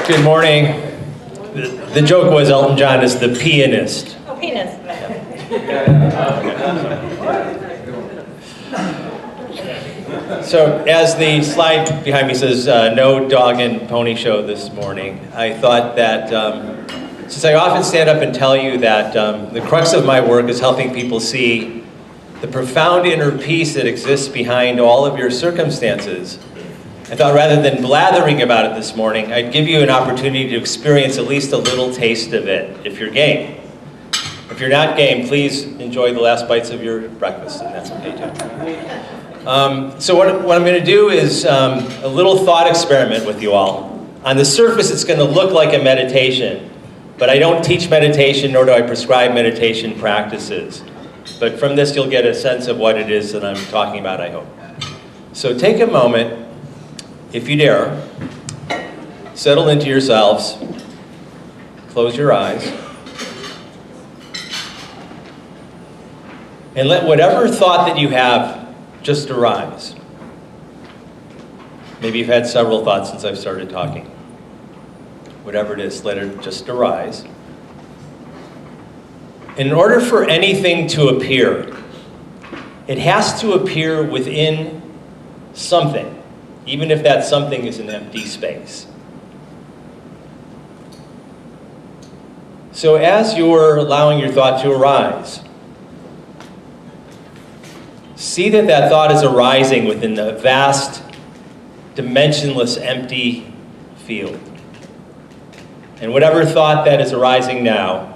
Good morning. The joke was Elton John is the pianist. Oh, penis. So as the slide behind me says, no dog and pony show this morning, I thought that since I often stand up and tell you that the crux of my work is helping people see the profound inner peace that exists behind all of your circumstances, I thought rather than blathering about it this morning, I'd give you an opportunity to experience at least a little taste of it, if you're game. If you're not game, please enjoy the last bites of your breakfast, and that's okay too. So what I'm going to do is a little thought experiment with you all. On the surface, it's going to look like a meditation, but I don't teach meditation, nor do I prescribe meditation practices. But from this, you'll get a sense of what it is that I'm talking about, I hope. So take a moment, if you dare, settle into yourselves, close your eyes, and let whatever thought that you have just arise. Maybe you've had several thoughts since I've started talking. Whatever it is, let it just arise. In order for anything to appear, it has to appear within something, even if that something is an empty space. So as you're allowing your thought to arise, see that that thought is arising within the vast, dimensionless, empty field. And whatever thought that is arising now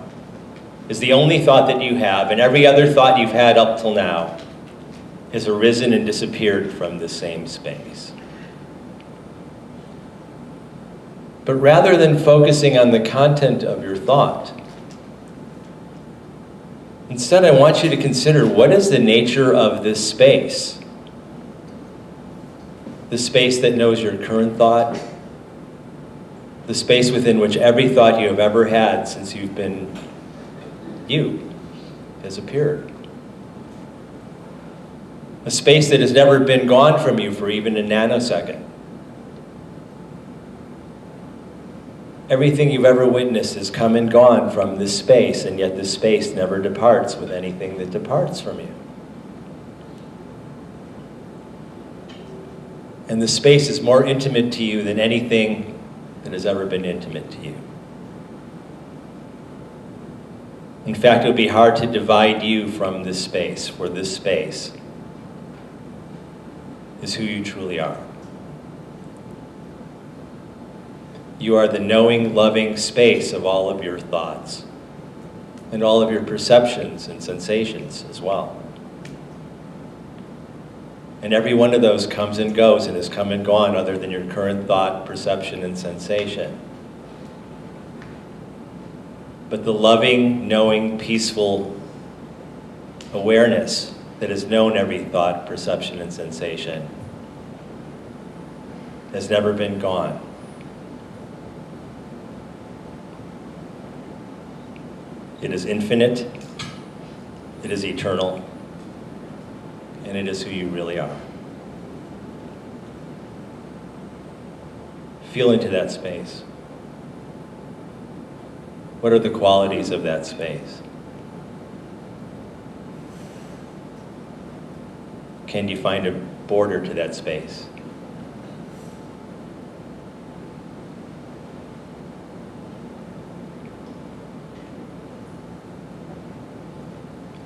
is the only thought that you have, and every other thought you've had up till now has arisen and disappeared from the same space. But rather than focusing on the content of your thought, instead I want you to consider what is the nature of this space? The space that knows your current thought, the space within which every thought you have ever had since you've been you has appeared. A space that has never been gone from you for even a nanosecond. Everything you've ever witnessed has come and gone from this space, and yet this space never departs with anything that departs from you. And the space is more intimate to you than anything that has ever been intimate to you. In fact, it would be hard to divide you from this space, for this space is who you truly are. You are the knowing, loving space of all of your thoughts and all of your perceptions and sensations as well. And every one of those comes and goes and has come and gone other than your current thought, perception, and sensation. But the loving, knowing, peaceful awareness that has known every thought, perception, and sensation has never been gone. It is infinite, it is eternal, and it is who you really are. Feel into that space. What are the qualities of that space? Can you find a border to that space?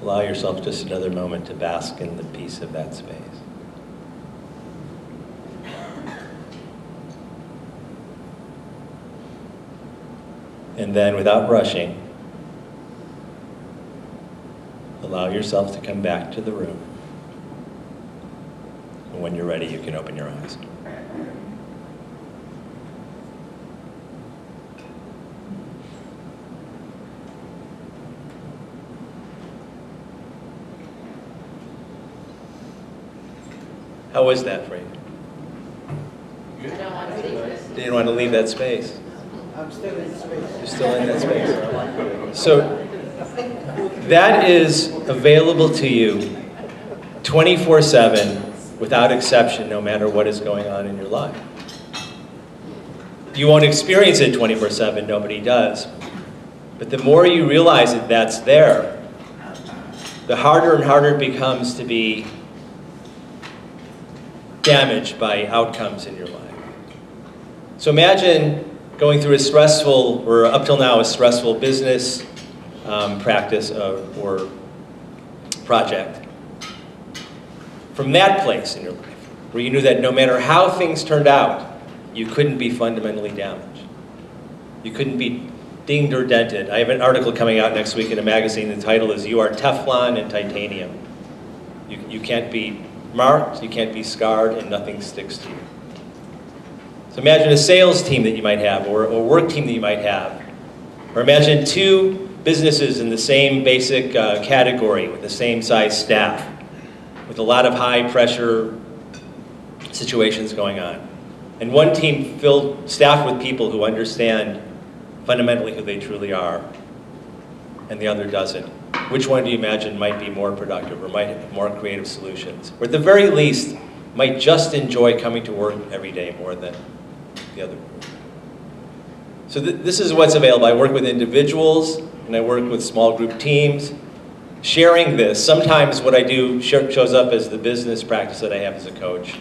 Allow yourself just another moment to bask in the peace of that space. And then, without rushing, allow yourself to come back to the room. And when you're ready, you can open your eyes. How was that for you? You don't want to leave this. Didn't want to leave that space. I'm still in space. You're still in that space. So that is available to you 24/7 without exception, no matter what is going on in your life. You won't experience it 24/7, nobody does. But the more you realize that that's there, the harder and harder it becomes to be damaged by outcomes in your life. So imagine going through a stressful, or up till now, a stressful business practice or project. From that place in your life, where you knew that no matter how things turned out, you couldn't be fundamentally damaged. You couldn't be dinged or dented. I have an article coming out next week in a magazine. The title is "You Are Teflon and Titanium." You can't be marked, you can't be scarred, and nothing sticks to you. So imagine a sales team that you might have, or a work team that you might have. Or imagine two businesses in the same basic category with the same size staff, with a lot of high pressure situations going on. And one team staffed with people who understand fundamentally who they truly are, and the other doesn't. Which one do you imagine might be more productive, or might have more creative solutions? Or at the very least, might just enjoy coming to work every day more than the other group? So this is what's available. I work with individuals, and I work with small group teams. Sharing this, sometimes what I do shows up as the business practice that I have as a coach.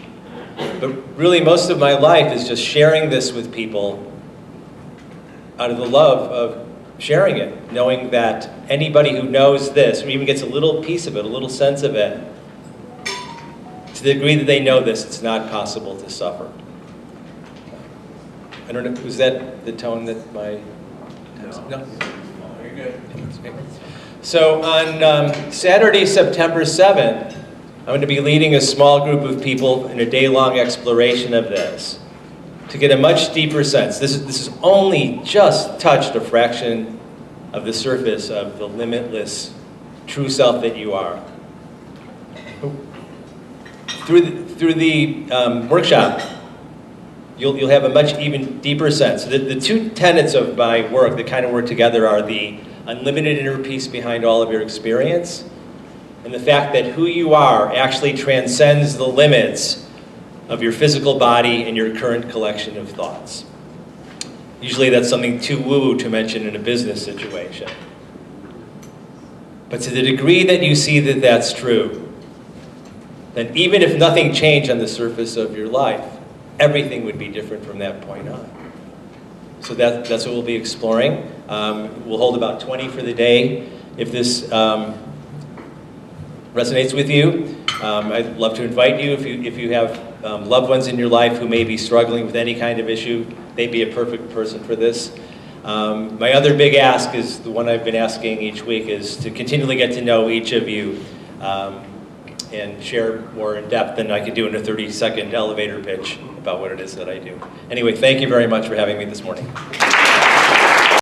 But really, most of my life is just sharing this with people out of the love of sharing it, knowing that anybody who knows this, or even gets a little piece of it, a little sense of it, to the degree that they know this, it's not possible to suffer. I don't know, was that the tone that my... No? Very good. So on Saturday, September 7th, I'm going to be leading a small group of people in a day-long exploration of this to get a much deeper sense. This is only just touched a fraction of the surface of the limitless true self that you are. Through the workshop, you'll have a much even deeper sense. The two tenets of my work that kind of work together are the unlimited inner peace behind all of your experience, and the fact that who you are actually transcends the limits of your physical body and your current collection of thoughts. Usually that's something too woo-woo to mention in a business situation. But to the degree that you see that that's true, then even if nothing changed on the surface of your life, everything would be different from that point on. So that's what we'll be exploring. We'll hold about 20 for the day. If this resonates with you, I'd love to invite you. If you have loved ones in your life who may be struggling with any kind of issue, they'd be a perfect person for this. My other big ask is the one I've been asking each week, is to continually get to know each of you and share more in depth than I could do in a 30-second elevator pitch about what it is that I do. Anyway, thank you very much for having me this morning.